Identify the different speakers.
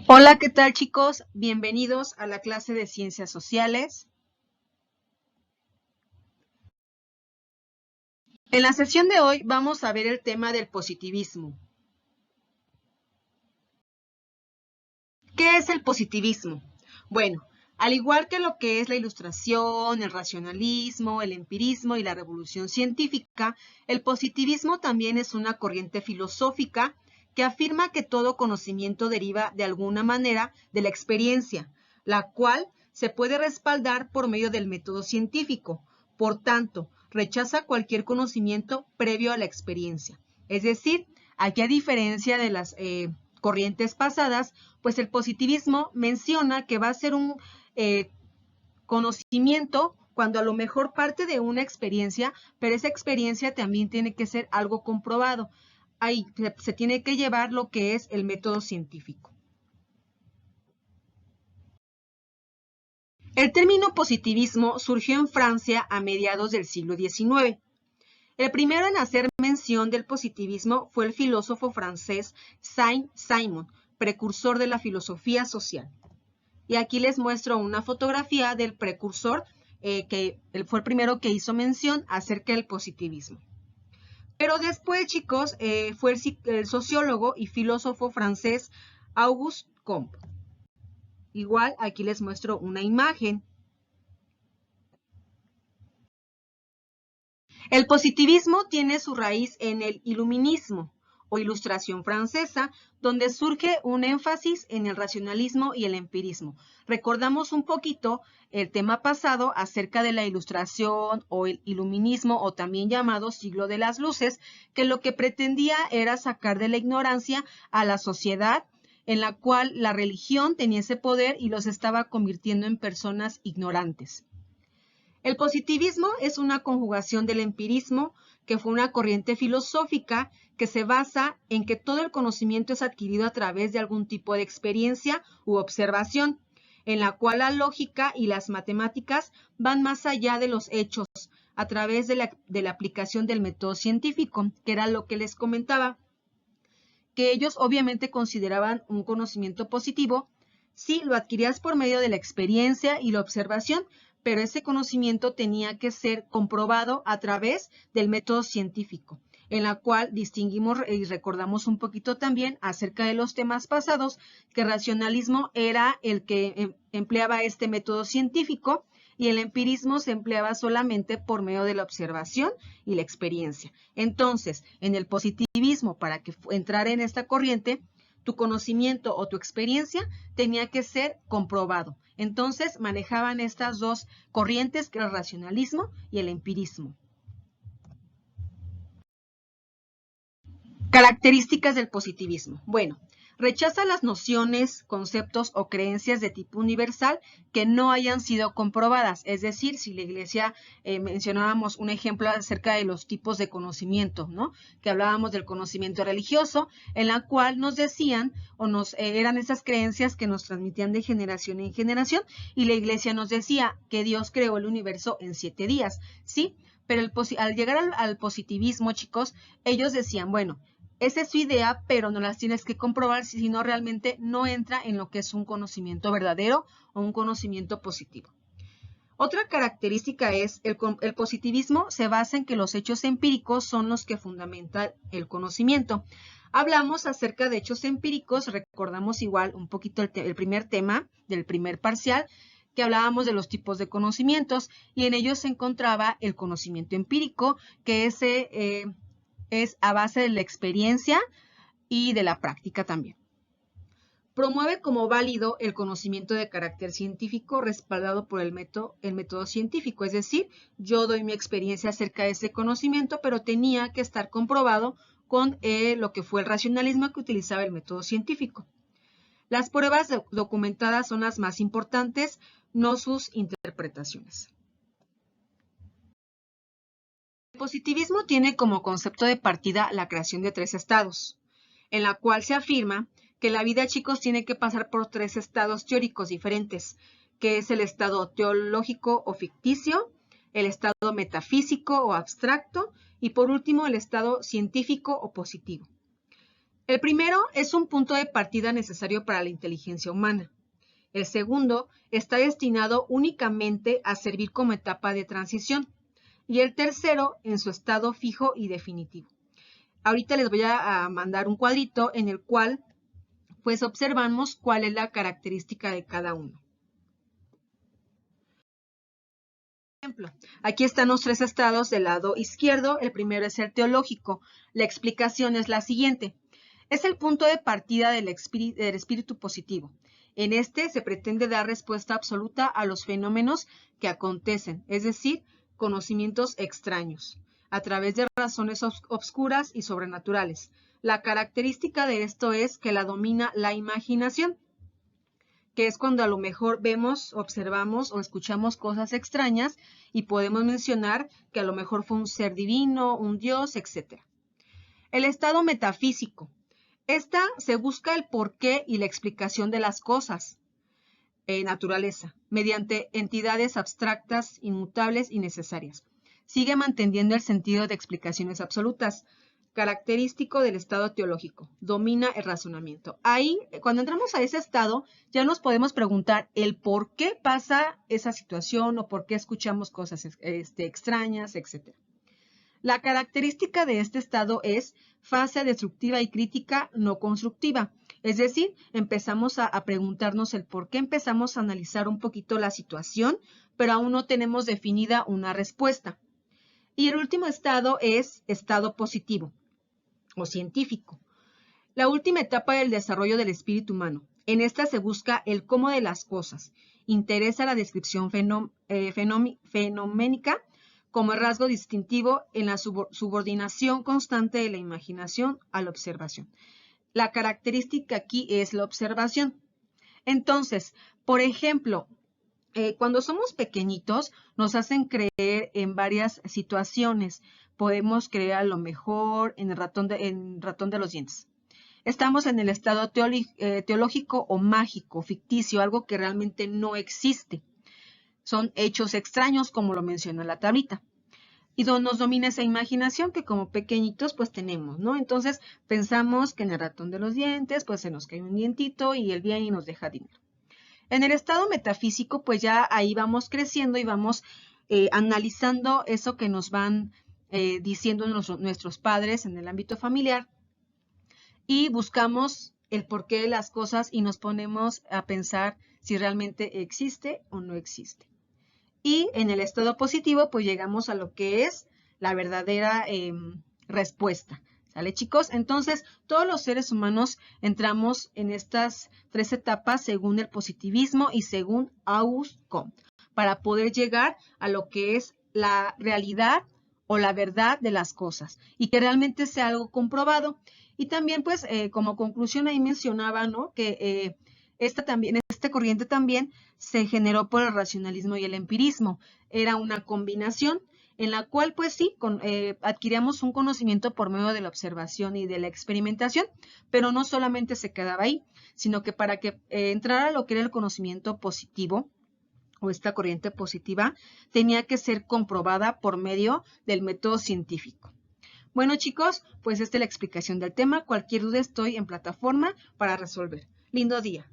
Speaker 1: Hola, ¿qué tal chicos? Bienvenidos a la clase de Ciencias Sociales. En la sesión de hoy vamos a ver el tema del positivismo. ¿Qué es el positivismo? Bueno, al igual que lo que es la ilustración, el racionalismo, el empirismo y la revolución científica, el positivismo también es una corriente filosófica que afirma que todo conocimiento deriva de alguna manera de la experiencia, la cual se puede respaldar por medio del método científico. Por tanto, rechaza cualquier conocimiento previo a la experiencia. Es decir, aquí a diferencia de las corrientes pasadas, pues el positivismo menciona que va a ser un conocimiento cuando a lo mejor parte de una experiencia, pero esa experiencia también tiene que ser algo comprobado. Ahí se tiene que llevar lo que es el método científico. El término positivismo surgió en Francia a mediados del siglo XIX. El primero en hacer mención del positivismo fue el filósofo francés Saint-Simon, precursor de la filosofía social. Y aquí les muestro una fotografía del precursor, que fue el primero que hizo mención acerca del positivismo. Pero después, chicos, fue el sociólogo y filósofo francés Auguste Comte. Igual, aquí les muestro una imagen. El positivismo tiene su raíz en el iluminismo o ilustración francesa, donde surge un énfasis en el racionalismo y el empirismo. Recordamos un poquito el tema pasado acerca de la ilustración o el iluminismo, o también llamado siglo de las luces, que lo que pretendía era sacar de la ignorancia a la sociedad, en la cual la religión tenía ese poder y los estaba convirtiendo en personas ignorantes. El positivismo es una conjugación del empirismo, que fue una corriente filosófica que se basa en que todo el conocimiento es adquirido a través de algún tipo de experiencia u observación, en la cual la lógica y las matemáticas van más allá de los hechos a través de la aplicación del método científico, que era lo que les comentaba, que ellos obviamente consideraban un conocimiento positivo si lo adquirías por medio de la experiencia y la observación, pero ese conocimiento tenía que ser comprobado a través del método científico, en la cual distinguimos y recordamos un poquito también acerca de los temas pasados, que el racionalismo era el que empleaba este método científico y el empirismo se empleaba solamente por medio de la observación y la experiencia. Entonces, en el positivismo, para que entrara en esta corriente, tu conocimiento o tu experiencia tenía que ser comprobado. Entonces, manejaban estas dos corrientes, que era el racionalismo y el empirismo. Características del positivismo. Bueno, rechaza las nociones, conceptos o creencias de tipo universal que no hayan sido comprobadas. Es decir, si la iglesia mencionábamos un ejemplo acerca de los tipos de conocimiento, ¿no? Que hablábamos del conocimiento religioso, en la cual nos decían o eran esas creencias que nos transmitían de generación en generación, y la iglesia nos decía que Dios creó el universo en 7 días, ¿sí? Pero al llegar al positivismo, chicos, ellos decían, bueno, esa es su idea, pero no las tienes que comprobar si no realmente no entra en lo que es un conocimiento verdadero o un conocimiento positivo. Otra característica es el positivismo se basa en que los hechos empíricos son los que fundamentan el conocimiento. Hablamos acerca de hechos empíricos, recordamos igual un poquito el primer tema del primer parcial, que hablábamos de los tipos de conocimientos, y en ellos se encontraba el conocimiento empírico, que es a base de la experiencia y de la práctica también. Promueve como válido el conocimiento de carácter científico respaldado por el método científico, es decir, yo doy mi experiencia acerca de ese conocimiento, pero tenía que estar comprobado con lo que fue el racionalismo que utilizaba el método científico. Las pruebas documentadas son las más importantes, no sus interpretaciones. El positivismo tiene como concepto de partida la creación de 3 estados, en la cual se afirma que la vida, chicos, tiene que pasar por 3 estados teóricos diferentes, que es el estado teológico o ficticio, el estado metafísico o abstracto, y por último el estado científico o positivo. El primero es un punto de partida necesario para la inteligencia humana. El segundo está destinado únicamente a servir como etapa de transición. Y el tercero en su estado fijo y definitivo. Ahorita les voy a mandar un cuadrito en el cual pues observamos cuál es la característica de cada uno. Por ejemplo, aquí están los tres estados del lado izquierdo. El primero es el teológico. La explicación es la siguiente. Es el punto de partida del espíritu positivo. En este se pretende dar respuesta absoluta a los fenómenos que acontecen, es decir, conocimientos extraños, a través de razones obscuras y sobrenaturales. La característica de esto es que la domina la imaginación, que es cuando a lo mejor vemos, observamos o escuchamos cosas extrañas y podemos mencionar que a lo mejor fue un ser divino, un dios, etc. El estado metafísico. Esta se busca el porqué y la explicación de las cosas, naturaleza, mediante entidades abstractas, inmutables y necesarias. Sigue manteniendo el sentido de explicaciones absolutas, característico del estado teológico. Domina el razonamiento. Ahí, cuando entramos a ese estado, ya nos podemos preguntar el por qué pasa esa situación o por qué escuchamos cosas extrañas, etc. La característica de este estado es fase destructiva y crítica no constructiva. Es decir, empezamos a preguntarnos el por qué, empezamos a analizar un poquito la situación, pero aún no tenemos definida una respuesta. Y el último estado es estado positivo o científico. La última etapa del desarrollo del espíritu humano. En esta se busca el cómo de las cosas. Interesa la descripción fenoménica como rasgo distintivo en la subordinación constante de la imaginación a la observación. La característica aquí es la observación. Entonces, por ejemplo, cuando somos pequeñitos nos hacen creer en varias situaciones. Podemos creer a lo mejor en el ratón de los dientes. Estamos en el estado teológico o mágico, ficticio, algo que realmente no existe. Son hechos extraños, como lo menciona la tablita. Y donde nos domina esa imaginación que como pequeñitos pues tenemos, ¿no? Entonces pensamos que en el ratón de los dientes pues se nos cae un dientito y él viene y nos deja dinero. En el estado metafísico pues ya ahí vamos creciendo y vamos analizando eso que nos van diciendo nuestros padres en el ámbito familiar y buscamos el porqué de las cosas y nos ponemos a pensar si realmente existe o no existe. Y en el estado positivo, pues llegamos a lo que es la verdadera respuesta. ¿Sale, chicos? Entonces, todos los seres humanos entramos en estas tres etapas según el positivismo y según Auguste Comte, para poder llegar a lo que es la realidad o la verdad de las cosas y que realmente sea algo comprobado. Y también, pues, como conclusión ahí mencionaba, ¿no? Que esta corriente también se generó por el racionalismo y el empirismo. Era una combinación en la cual, pues sí, adquiríamos un conocimiento por medio de la observación y de la experimentación, pero no solamente se quedaba ahí, sino que para que entrara lo que era el conocimiento positivo, o esta corriente positiva, tenía que ser comprobada por medio del método científico. Bueno, chicos, pues esta es la explicación del tema. Cualquier duda estoy en plataforma para resolver. Lindo día.